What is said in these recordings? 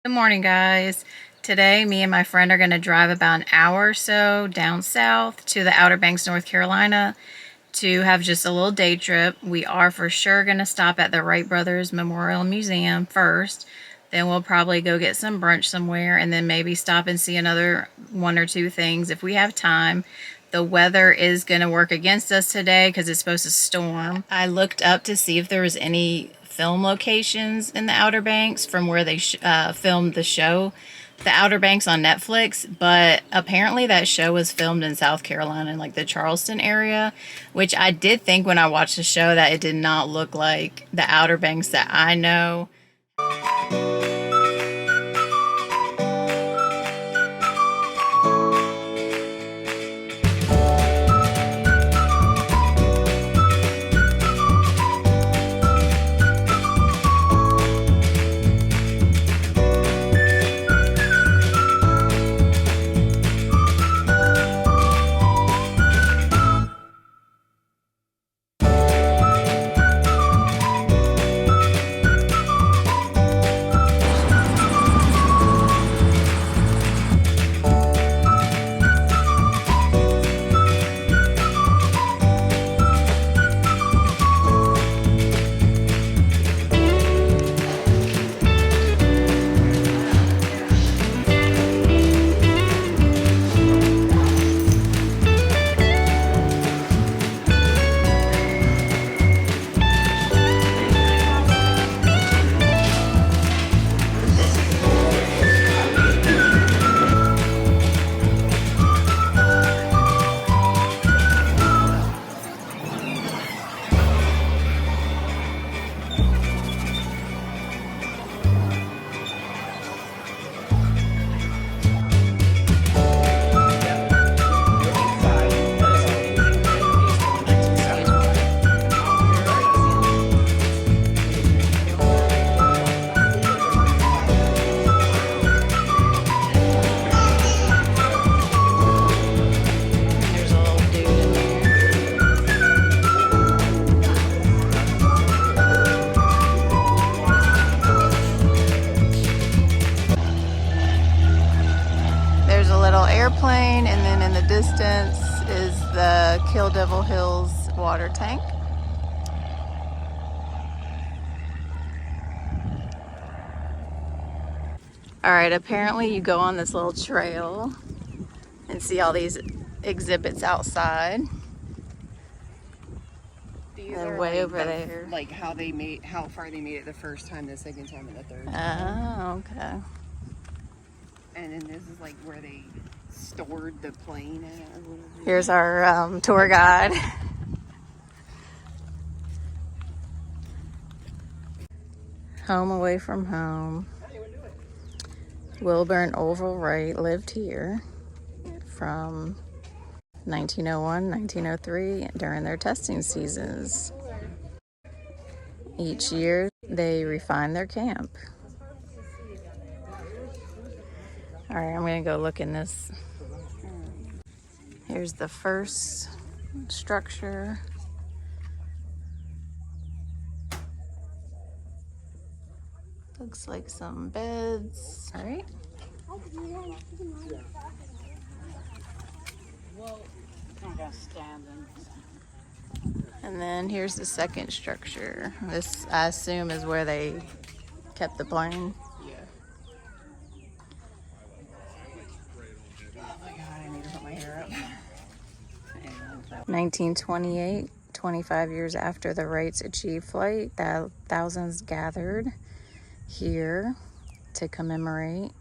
Good morning, guys. Today, me and my friend are going to drive about an hour or so down south to the Outer Banks, North Carolina to have just a little day trip. We are for sure going to stop at the Wright Brothers Memorial Museum first. Then we'll probably go get some brunch somewhere and then maybe stop and see another one or two things if we have time. The weather is going to work against us today because it's supposed to storm. I looked up to see if there was any film locations in the Outer Banks from where they filmed the show, The Outer Banks, on Netflix, but apparently that show was filmed in South Carolina, in like the Charleston area, which I did think when I watched the show that it did not look like the Outer Banks that I know. There's a little airplane, and then in the distance is the Kill Devil Hills water tank. Alright, apparently you go on this little trail and see all these exhibits outside. They're way over there. Like how far they made it the first time, the second time, and the third time. Oh, okay. And then this is like where they stored the plane at. Here's our tour guide. Home away from home. Wilbur and Orville Wright lived here from 1901, 1903 during their testing seasons. Each year they refine their camp. All right, I'm gonna go look in this. Here's the first structure. Looks like some beds. All right. And then here's the second structure. This, I assume, is where they kept the plane. Yeah. Oh my God, I need to put my hair up. 1928, 25 years after the Wrights achieved flight, thousands gathered here to commemorate.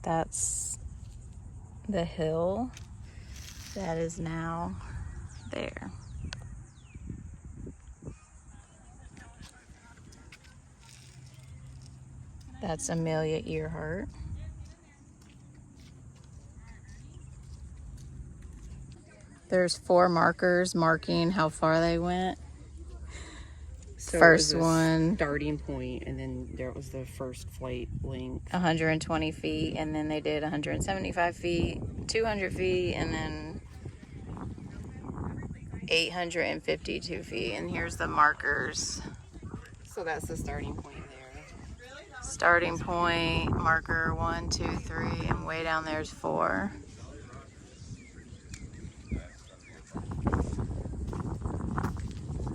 That's the hill that is now there. That's Amelia Earhart. There's 4 markers marking how far they went. So first one, starting point, and then there was the first flight length, 120 feet, and then they did 175 feet, 200 feet, and then 852 feet. And here's the markers. So that's the starting point there. Starting point, marker 1, 2, 3, and way down there's 4.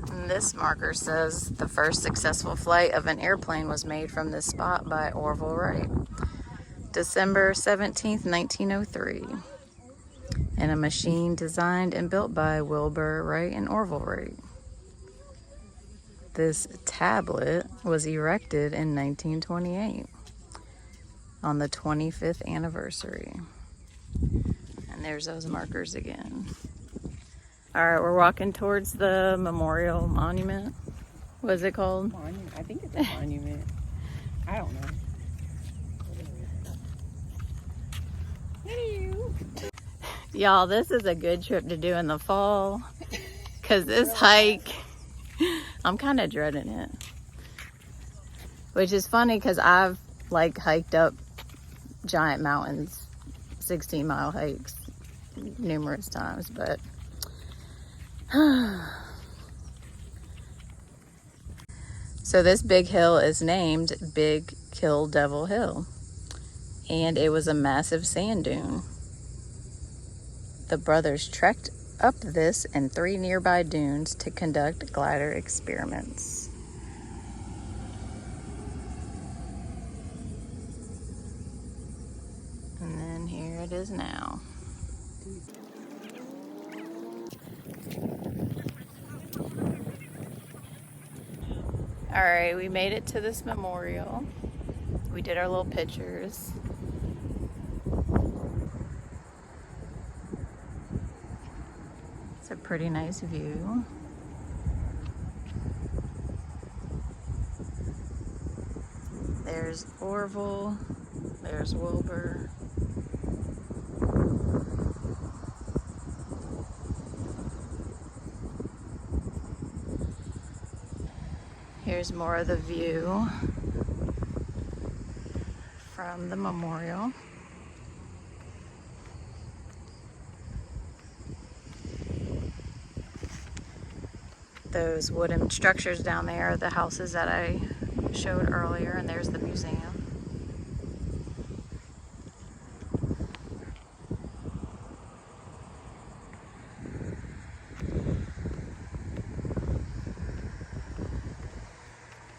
And this marker says the first successful flight of an airplane was made from this spot by Orville Wright, December 17th, 1903. And a machine designed and built by Wilbur Wright and Orville Wright. This tablet was erected in 1928 on the 25th anniversary. And there's those markers again. All right, we're walking towards the memorial monument. What is it called? Monument. I think it's a monument. I don't know. Hello. Y'all, this is a good trip to do in the fall. Because this hike, I'm kind of dreading it. Which is funny because I've like hiked up giant mountains, 16-mile hikes numerous times, but so this big hill is named Big Kill Devil Hill, and it was a massive sand dune. The brothers trekked up this and 3 nearby dunes to conduct glider experiments. And then here it is now. All right, we made it to this memorial. We did our little pictures. It's a pretty nice view. There's Orville, there's Wilbur. Here's more of the view from the memorial. Those wooden structures down there are the houses that I showed earlier, and there's the museum.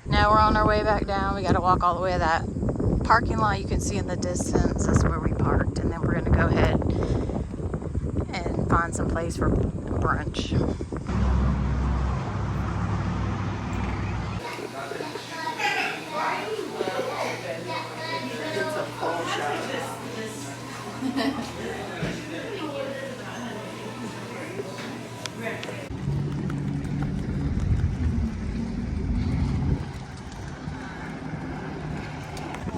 Now we're on our way back down. We got to walk all the way to that parking lot you can see in the distance. That's where we parked, and then we're going to go ahead and find some place for brunch. It's a full shot.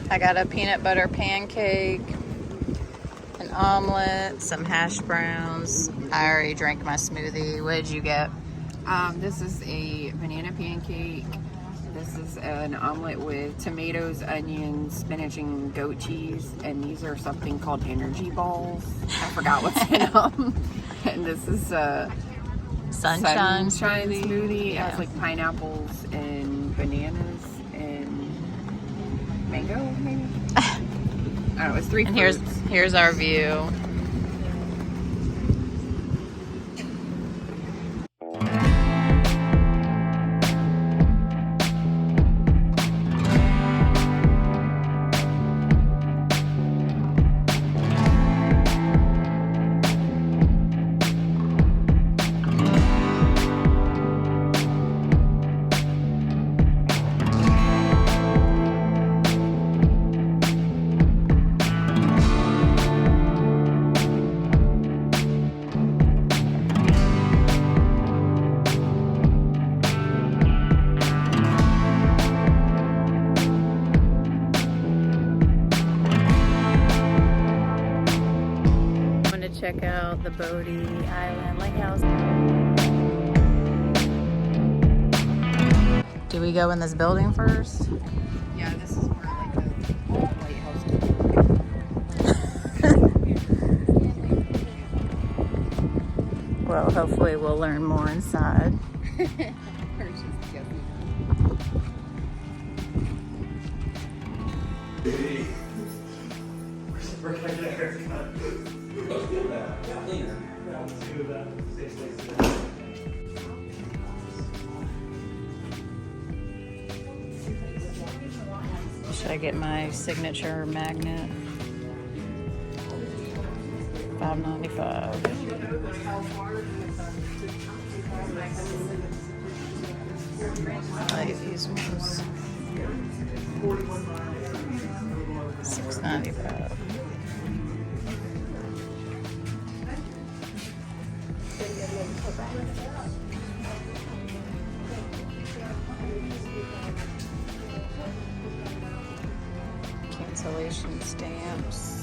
I got a peanut butter pancake, an omelet, some hash browns. I already drank my smoothie. What did you get? This is a banana pancake. This is an omelet with tomatoes, onions, spinach, and goat cheese. And these are something called energy balls. I forgot what's in them. And this is a Sunshine smoothie. It Yeah. has like pineapples and bananas and mango, maybe? I don't know. It's 3 And fruits. here's our view. Check out the Bodie Island Light House. Do we go in this building first? Yeah, this is where like the lighthouse is. Well, hopefully we'll learn more inside. Or just guessing. Should I get my signature magnet? $5.95. I like these ones. $6.95. Cancellation stamps.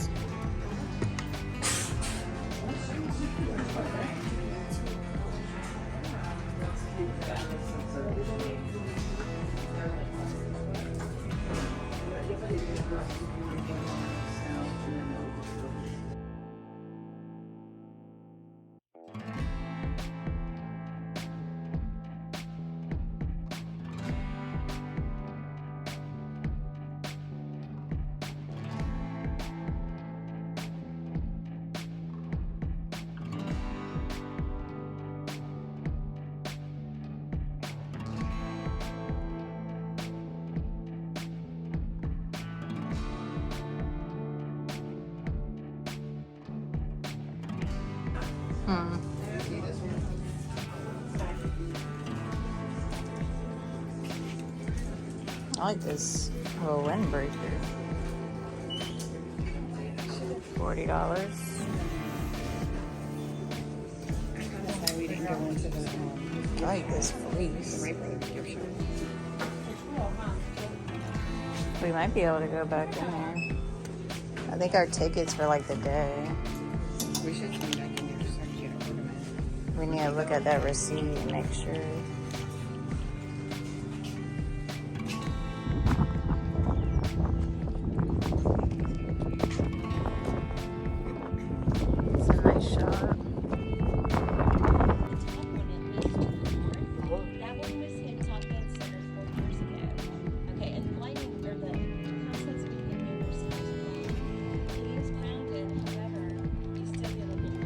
I like this little windbreaker. $40. We didn't go into the I like this fleece. Wright Brothers gift shop. We might be able to go back in there. I think our tickets for like the day. We should come back in there so we get an ornament. We need to look at that receipt and make sure. It's a nice shop. That one was hit Top Gun Center 4 years ago. Okay, and the lighting, or the house has been in there since. It is grounded, however, you still get a little.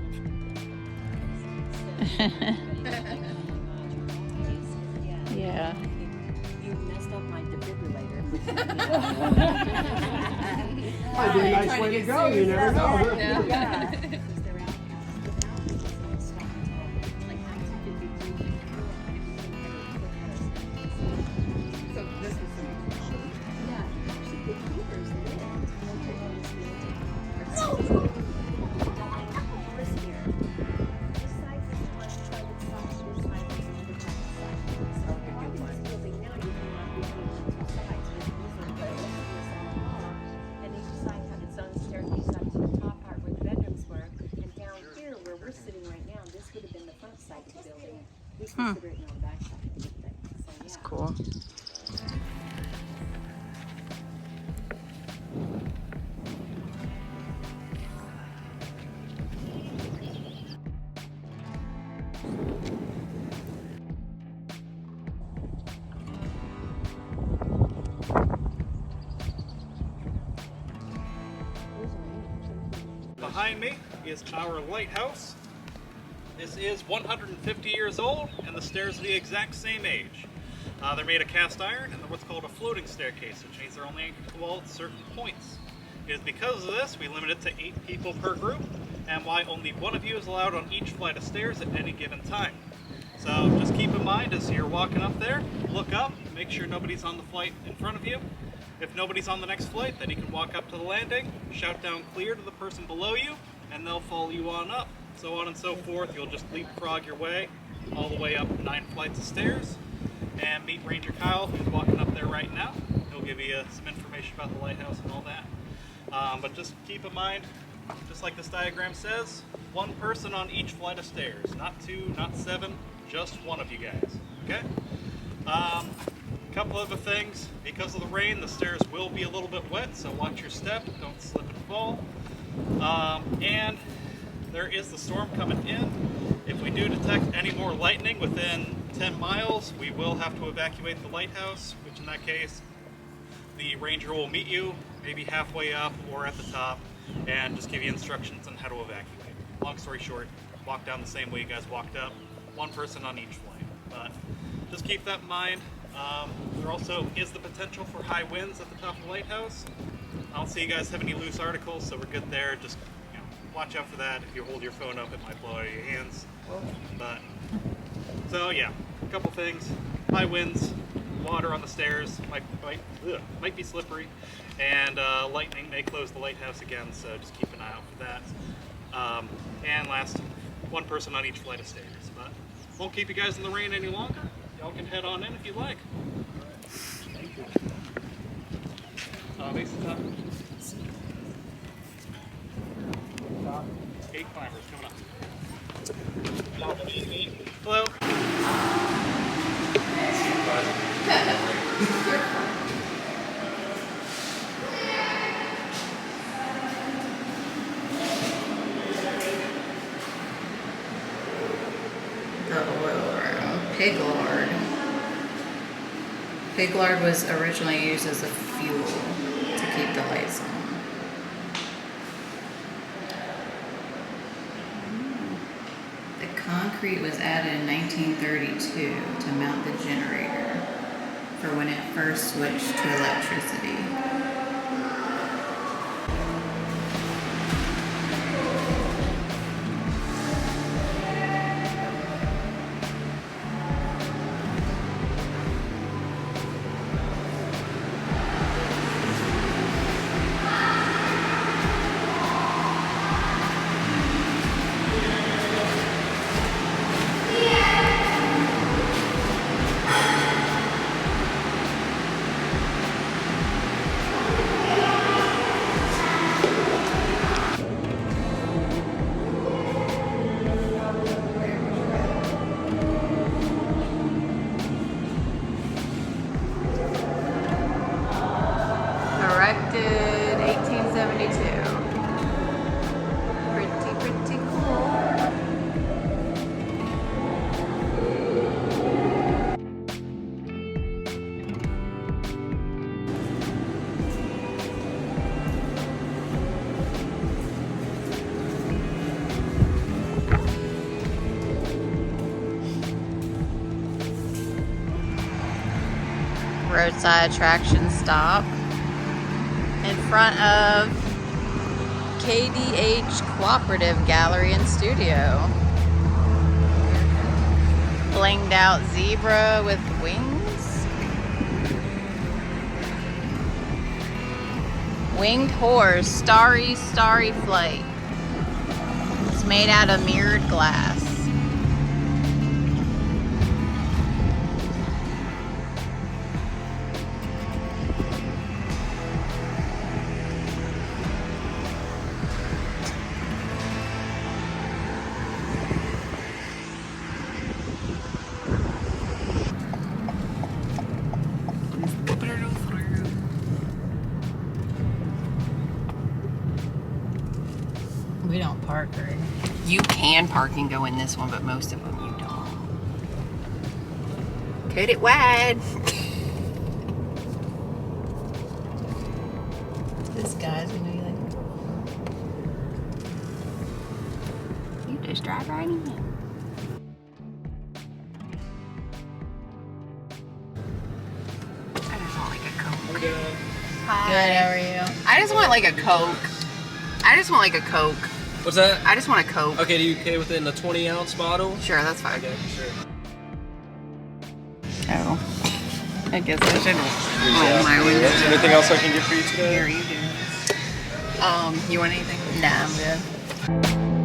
Yeah. You messed up my defibrillator. Might be a nice way to go, you never know. Yeah. So this is consider it on the back side of the thing. So, yeah. That's cool. Behind me is our lighthouse. This is 150 years old, and the stairs are the exact same age. They're made of cast iron, and they're what's called a floating staircase, which means they're only anchored to the wall at certain points. It is because of this we limit it to 8 people per group, and why only one of you is allowed on each flight of stairs at any given time. So just keep in mind as you're walking up there, look up, make sure nobody's on the flight in front of you. If nobody's on the next flight, then you can walk up to the landing, shout down clear to the person below you, and they'll follow you on up. So on and so forth. You'll just leapfrog your way all the way up 9 flights of stairs and meet Ranger Kyle, who's walking up there right now. He'll give you some information about the lighthouse and all that. But just keep in mind, just like this diagram says, 1 person on each flight of stairs. Not 2, not 7, just 1 of you guys. Okay? Couple other things. Because of the rain, the stairs will be a little bit wet, so watch your step. Don't slip and fall. And there is the storm coming in. If we do detect any more lightning within 10 miles, we will have to evacuate the lighthouse, which in that case the ranger will meet you, maybe halfway up or at the top, and just give you instructions on how to evacuate. Long story short, walk down the same way you guys walked up, one person on each flame. But just keep that in mind. There also is the potential for high winds at the top of the lighthouse. I don't see you guys have any loose articles, so we're good there. Just watch out for that. If you hold your phone up, it might blow out of your hands. But so yeah, a couple things: high winds, water on the stairs might be slippery, and lightning may close the lighthouse again. So just keep an eye out for that. And last, one person on each flight of stairs. But won't keep you guys in the rain any longer. Y'all can head on in if you like. Thank you. Base the top. 8 climbers coming up. Hello. The oil room. Pig lard. Pig lard was originally used as a fuel to keep the lights on. The concrete was added in 1932 to mount the generator for when it first switched to electricity. Erected 1872. Pretty cool. Roadside attraction stop in front of KDH Cooperative Gallery and Studio. Blinged out zebra with wings. Winged horse, starry flight. It's made out of mirrored glass. We don't park right. You can park and go in this one, but most of them you don't. Cut it wide. This guy's gonna be like, You just drive right in. I just want like a Coke. Hi. good, how are you? I just want like a Coke. What's that? I just want a Coke. Okay, do you okay with it in a 20-ounce bottle? Sure, that's fine. Okay, sure. Oh. I guess I should roll my window. Anything else I can get for you today? Here, you do. You want anything? Nah, I'm good.